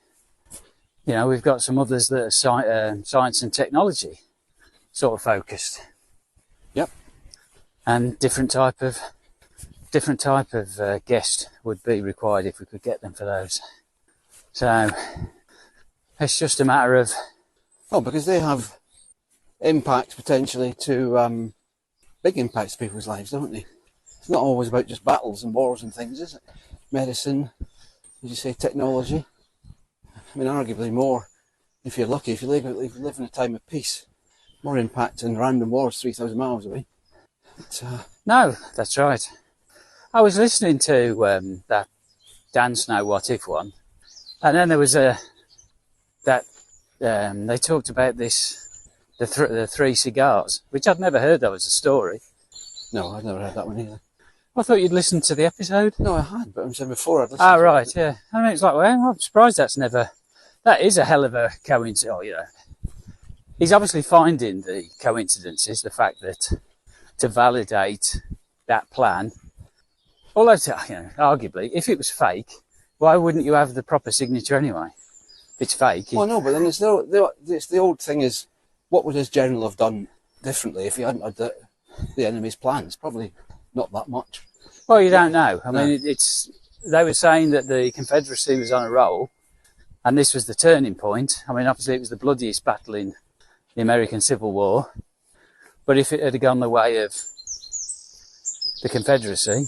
Speaker 2: You know, we've got some others that are science and technology sort of focused.
Speaker 3: Yep.
Speaker 2: And different type of guest would be required if we could get them for those. So it's just a matter of.
Speaker 3: Oh, because they have impacts potentially to big impacts to people's lives, don't they? It's not always about just battles and wars and things, is it? Medicine, as you say, technology. I mean, arguably more, if you're lucky, if you live in a time of peace, more impact than random wars 3,000 miles away.
Speaker 2: No, that's right. I was listening to that Dan Snow What If one, and then there was they talked about the 3 cigars, which I'd never heard of as a story.
Speaker 3: No, I'd never heard that one either.
Speaker 2: I thought you'd listened to the episode.
Speaker 3: No, I had, but I'm saying before I'd listened.
Speaker 2: Oh, right, yeah. I mean, it's like, well, I'm surprised that is a hell of a coincidence. Oh, yeah. He's obviously finding the coincidences, the fact that to validate that plan, although, arguably, if it was fake, why wouldn't you have the proper signature anyway? If it's fake.
Speaker 3: Well, no, but then it's the old thing is, what would his general have done differently if he hadn't had the enemy's plans? Probably not that much.
Speaker 2: Well, you don't know. I mean, they were saying that the Confederacy was on a roll, and this was the turning point. I mean, obviously it was the bloodiest battle in the American Civil War, but if it had gone the way of the Confederacy,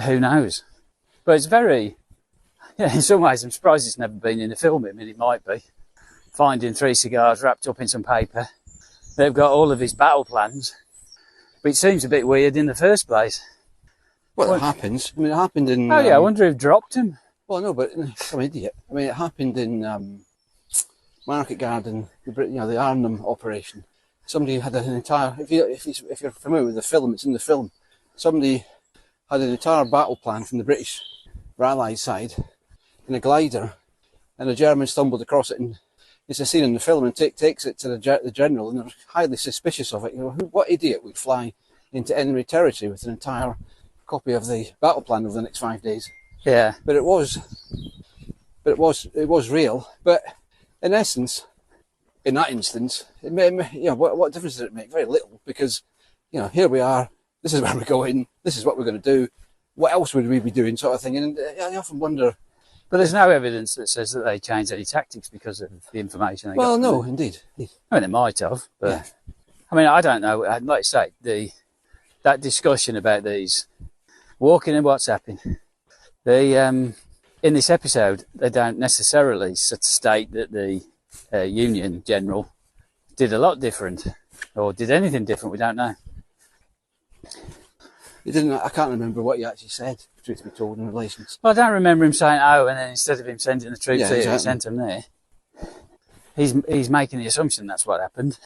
Speaker 2: who knows? But it's very, in some ways I'm surprised it's never been in a film. I mean, it might be. Finding 3 cigars wrapped up in some paper. They've got all of his battle plans. But it seems a bit weird in the first place.
Speaker 3: Well, it happens. I mean, it happened in.
Speaker 2: Oh yeah, I wonder who dropped him.
Speaker 3: Well, no, but some idiot. I mean, it happened in Market Garden, the Arnhem operation. Somebody had an entire. If you're familiar with the film, it's in the film. Somebody had an entire battle plan from the British or Allied side in a glider, and the Germans stumbled across it, and it's a scene in the film, and takes it to the general, and they're highly suspicious of it. You know, what idiot would fly into enemy territory with an entire copy of the battle plan over the next 5 days?
Speaker 2: Yeah.
Speaker 3: But it was real. But in essence, in that instance, it made, what difference did it make? Very little, because here we are. This is where we're going. This is what we're going to do. What else would we be doing, sort of thing? And I often wonder.
Speaker 2: But there's no evidence that says that they changed any tactics because of the information they got.
Speaker 3: Well, no, indeed.
Speaker 2: I mean, they might have, but yeah. I mean, I don't know. Like I say, that discussion about these walking and WhatsApping, in this episode, they don't necessarily state that the Union General did a lot different or did anything different. We don't know.
Speaker 3: He didn't. I can't remember what he actually said, truth be told, in relations.
Speaker 2: Well, I don't remember him saying, "Oh," and then instead of him sending the troops here, exactly. He sent them there. He's making the assumption that's what happened.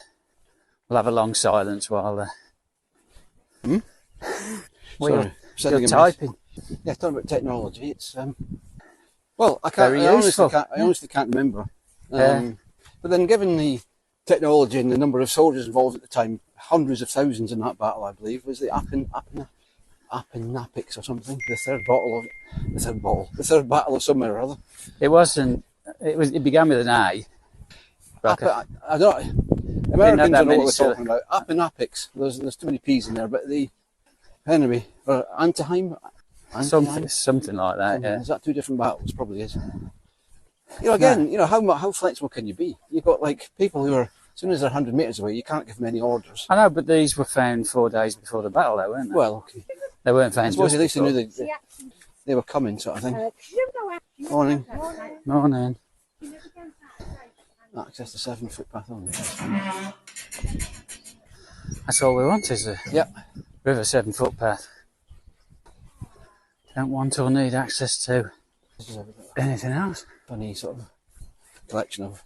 Speaker 2: We'll have a long silence while.
Speaker 3: Sorry,
Speaker 2: you're typing.
Speaker 3: Yeah, talking about technology. It's well, I can't. I honestly can't remember. But then, given the technology and the number of soldiers involved at the time, hundreds of thousands in that battle, I believe, was the Appomattox or something. The third battle of somewhere or other.
Speaker 2: It wasn't. It began with an A.
Speaker 3: I don't. Americans don't know what we're talking about. Appomattox. There's too many P's in there, but anyway, or Antietam.
Speaker 2: Something like that. Yeah.
Speaker 3: Is that 2 different battles? Probably is. Again, how flexible can you be? You've got like people who are, as soon as they're 100 metres away, you can't give them any orders.
Speaker 2: I know, but these were found 4 days before the battle, though, weren't they?
Speaker 3: Well, okay.
Speaker 2: They weren't found. I
Speaker 3: suppose at least they knew they were coming, sort of thing. Morning.
Speaker 2: Morning.
Speaker 3: Access the 7-foot path only.
Speaker 2: That's all we want is a River Severn footpath. Don't want or need access to anything else.
Speaker 3: Funny sort of collection of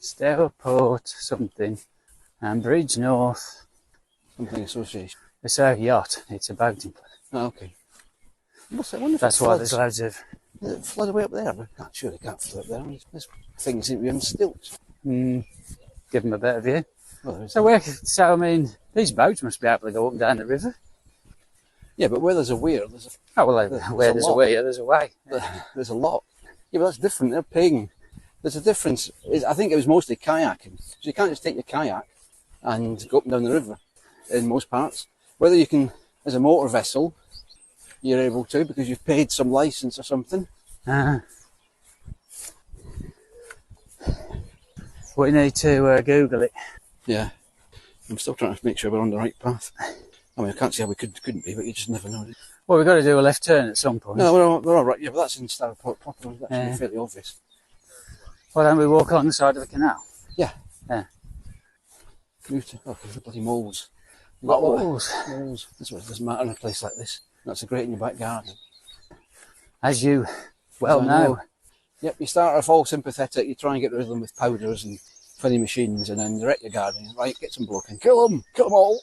Speaker 2: Stourport something and Bridge North.
Speaker 3: Something association.
Speaker 2: It's a yacht. It's a boating place.
Speaker 3: Oh, okay. I wonder if
Speaker 2: that's why there's loads of.
Speaker 3: It flood away up there, but surely can't flood up there. This thing seems to be on stilts.
Speaker 2: Give them a better view.
Speaker 3: Well,
Speaker 2: so I mean, these boats must be able to go up and down the river.
Speaker 3: Yeah, but where there's a weir, there's a...
Speaker 2: where there's a weir, there's a way.
Speaker 3: There's a lot. Yeah, but that's different. They're paying. There's a difference. I think it was mostly kayaking. So you can't just take your kayak and go up and down the river in most parts. Whether you can, as a motor vessel, you're able to because you've paid some license or something.
Speaker 2: We need to Google it.
Speaker 3: Yeah. I'm still trying to make sure we're on the right path. I mean, I can't see how we couldn't be, but you just never know.
Speaker 2: Well, we've got to do a left turn at some point.
Speaker 3: No, we're all right. Yeah, but that's in Stourport proper. That's fairly obvious.
Speaker 2: Why don't we walk along the side of the canal?
Speaker 3: Yeah.
Speaker 2: Yeah.
Speaker 3: There's the bloody moles.
Speaker 2: Moles.
Speaker 3: That's what it doesn't matter in a place like this. That's a great in your back garden.
Speaker 2: As you well know.
Speaker 3: Yep, you start off all sympathetic, you try and get rid of them with powders and funny machines, and then direct your garden. Right, get some bloke and kill them all.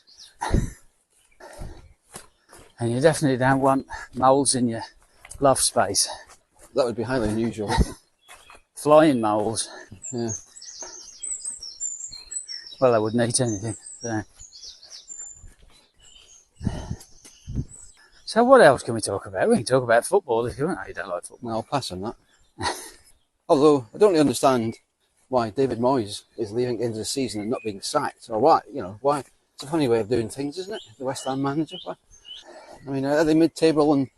Speaker 2: And you definitely don't want moles in your loft space.
Speaker 3: That would be highly unusual.
Speaker 2: Flying moles.
Speaker 3: Yeah.
Speaker 2: Well, I wouldn't eat anything. So what else can we talk about? We can talk about football if you want. No, you don't like football.
Speaker 3: No, I'll pass on that. Although, I don't really understand why David Moyes is leaving at the end of the season and not being sacked. Or why. It's a funny way of doing things, isn't it? The West Ham manager. Why? I mean, are they mid-table and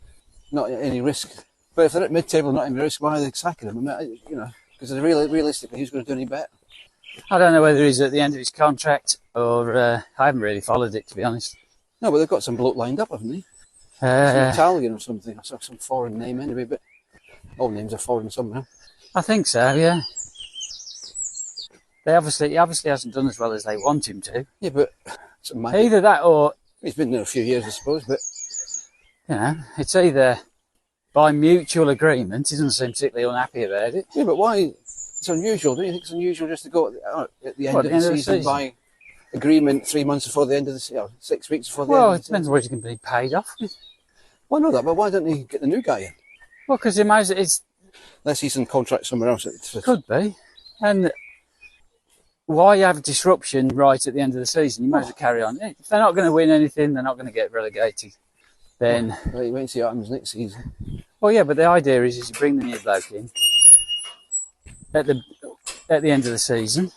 Speaker 3: not at any risk? But if they're at mid-table and not at any risk, why are they sacking him? I mean, because realistically, who's going to do any better?
Speaker 2: I don't know whether he's at the end of his contract or I haven't really followed it, to be honest.
Speaker 3: No, but they've got some bloke lined up, haven't they? Some Italian or something. I saw some foreign name anyway, but all names are foreign somehow.
Speaker 2: I think so, yeah. He obviously hasn't done as well as they want him to.
Speaker 3: Yeah, but
Speaker 2: either that or
Speaker 3: he's been there a few years, I suppose. But
Speaker 2: it's either by mutual agreement. He doesn't seem particularly unhappy about it.
Speaker 3: Yeah, but why? It's unusual. Don't you think it's unusual just to go at the end of the season by agreement 3 months before the end of the season, 6 weeks before the end?
Speaker 2: Well, it depends on what you can be paid off.
Speaker 3: Well, I know that, but why don't they get the new guy in?
Speaker 2: Well, because it's
Speaker 3: unless he's in contract somewhere else.
Speaker 2: Could be. And why have disruption right at the end of the season? You might as well carry on. If they're not going to win anything, they're not going to get relegated. Then
Speaker 3: you wait and see what happens next season.
Speaker 2: Well, yeah, but the idea is you bring the new bloke in at the end of the season.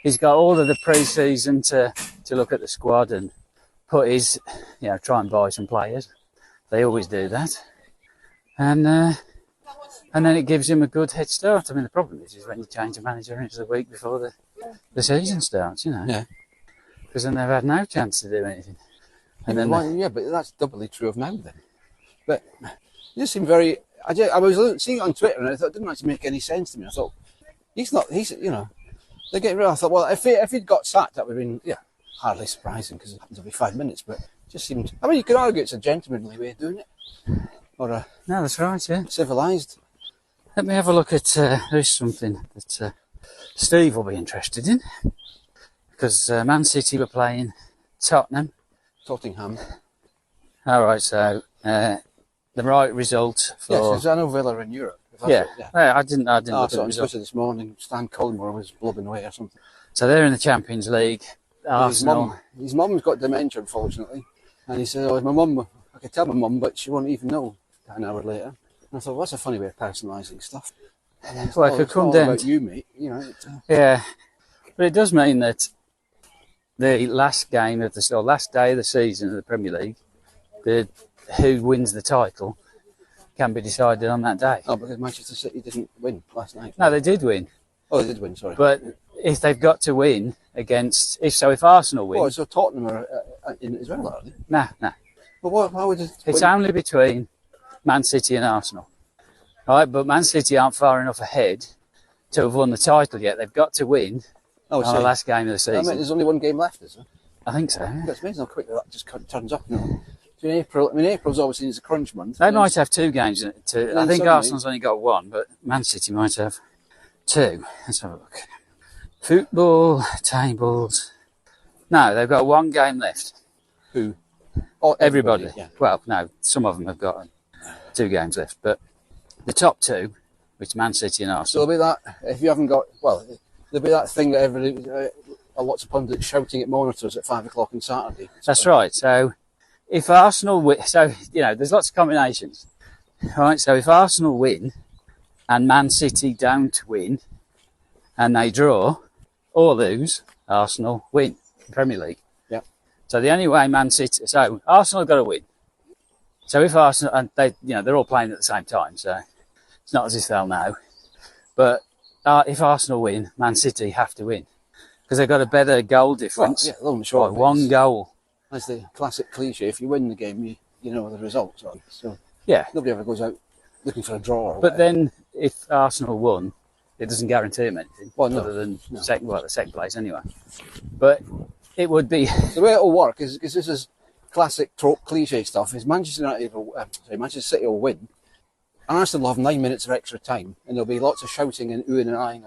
Speaker 2: He's got all of the pre-season to look at the squad and put his, try and buy some players. They always do that. And then it gives him a good head start. I mean, the problem is when you change a manager and it's the week before the season starts,
Speaker 3: Yeah.
Speaker 2: Because then they've had no chance to do anything. And then
Speaker 3: but that's doubly true of now then. But you just seem very... I was seeing it on Twitter and I thought it didn't actually make any sense to me. I thought, they're getting rid of... I thought, well, if he'd got sacked, that would have been, hardly surprising because it happens every 5 minutes, but it just seemed... I mean, you could argue it's a gentlemanly way of doing it. Or a...
Speaker 2: No, that's right, yeah.
Speaker 3: Civilised.
Speaker 2: Let me have a look at... there's something that Steve will be interested in. Because Man City were playing Tottenham.
Speaker 3: Tottenham.
Speaker 2: All right, so the right result for...
Speaker 3: Yes, because I know Villa in Europe.
Speaker 2: I didn't look at the
Speaker 3: on
Speaker 2: result.
Speaker 3: Twitter this morning. Stan Collymore was blubbing away or something.
Speaker 2: So they're in the Champions League. Arsenal.
Speaker 3: His mum's got dementia, unfortunately. And he said, my mum I could tell my mum, but she won't even know an hour later. And I thought, what's a funny way of personalising stuff?
Speaker 2: Well, it could come down
Speaker 3: about you, mate. You know.
Speaker 2: Yeah, but it does mean that the last game of the last day of the season of the Premier League, who wins the title can be decided on that day.
Speaker 3: Oh, because Manchester City didn't win last night.
Speaker 2: No, they did win.
Speaker 3: Oh, they did win. Sorry.
Speaker 2: But if they've got to win if Arsenal win,
Speaker 3: so Tottenham are in as well, are they?
Speaker 2: Nah.
Speaker 3: But why would it?
Speaker 2: It's only between Man City and Arsenal. All right, but Man City aren't far enough ahead to have won the title yet. They've got to win the last game of the season.
Speaker 3: I mean, there's only one game left, is there?
Speaker 2: I think so.
Speaker 3: It's amazing how quickly that just turns up. In April, April's obviously is a crunch month.
Speaker 2: They might have 2 games. I think Arsenal's only got 1, but Man City might have 2. Let's have a look. Football tables. No, they've got 1 game left.
Speaker 3: Who?
Speaker 2: Oh, everybody.
Speaker 3: Yeah.
Speaker 2: Well, no, some of them have got 2 games left, but the top 2, which Man City and Arsenal.
Speaker 3: So there'll be that. If you haven't got, there'll be that thing that everybody, lots of pundits shouting at monitors at 5 o'clock on Saturday.
Speaker 2: That's right. So if Arsenal win, there's lots of combinations. All right. So if Arsenal win and Man City don't win, and they draw or lose, Arsenal win the Premier League.
Speaker 3: Yeah.
Speaker 2: So the only way Arsenal have got to win. So if Arsenal, and they're all playing at the same time, so it's not as if they'll know. But if Arsenal win, Man City have to win because they've got a better goal difference.
Speaker 3: Well, yeah, long and short.
Speaker 2: 1 goal.
Speaker 3: That's the classic cliche. If you win the game, you know the results. So
Speaker 2: yeah,
Speaker 3: nobody ever goes out looking for a draw.
Speaker 2: But then if Arsenal won, it doesn't guarantee them anything other than the second place anyway. But it would be
Speaker 3: the way it'll work is because this is classic trope cliche stuff. Is Manchester City will win, and Arsenal will have 9 minutes of extra time, and there'll be lots of shouting and oohing and eyeing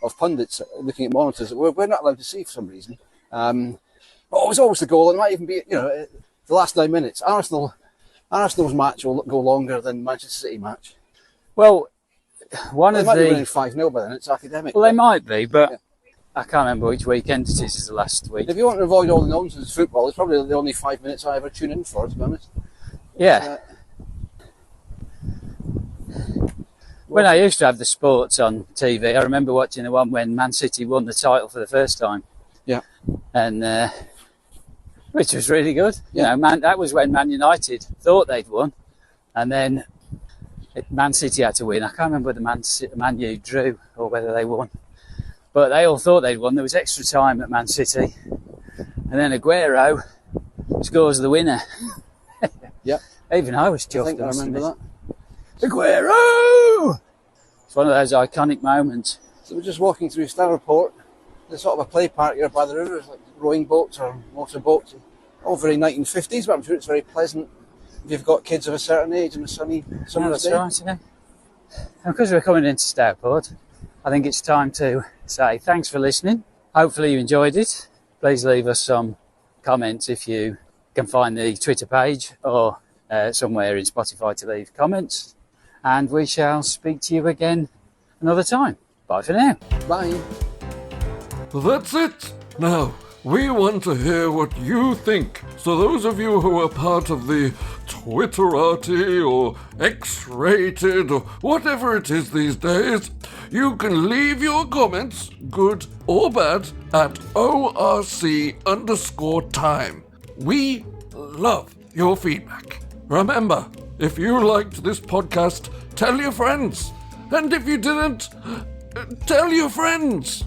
Speaker 3: of pundits looking at monitors that we're not allowed to see for some reason. But it was always the goal, and it might even be the last 9 minutes. Arsenal's match will go longer than Manchester City match.
Speaker 2: Well,
Speaker 3: They might be winning 5-0 by then. It's academic.
Speaker 2: Well, they might be, but I can't remember which weekend it is the last week.
Speaker 3: If you want to avoid all the nonsense of football, it's probably the only 5 minutes I ever tune in for, to be honest.
Speaker 2: Yeah. When I used to have the sports on TV, I remember watching the one when Man City won the title for the first time.
Speaker 3: Yeah.
Speaker 2: And which was really good.
Speaker 3: Yeah.
Speaker 2: That was when Man United thought they'd won, and then Man City had to win. I can't remember whether Man U drew or whether they won, but they all thought they'd won. There was extra time at Man City, and then Aguero scores the winner.
Speaker 3: Yeah.
Speaker 2: Even I was chuffed.
Speaker 3: I think I remember that.
Speaker 2: Aguero! It's one of those iconic moments.
Speaker 3: So we're just walking through Stourport. There's sort of a play park here by the river, like rowing boats or motor boats. All very 1950s, but I'm sure it's very pleasant if you've got kids of a certain age and a sunny summer's day.
Speaker 2: That's right, yeah. And because we're coming into Stourport, I think it's time to say thanks for listening. Hopefully you enjoyed it. Please leave us some comments if you can find the Twitter page or somewhere in Spotify to leave comments. And we shall speak to you again another time. Bye for now.
Speaker 3: Bye.
Speaker 1: That's it. Now, we want to hear what you think. So those of you who are part of the Twitterati or X-rated or whatever it is these days, you can leave your comments, good or bad, at ORC_time. We love your feedback. Remember, if you liked this podcast, tell your friends. And if you didn't, tell your friends.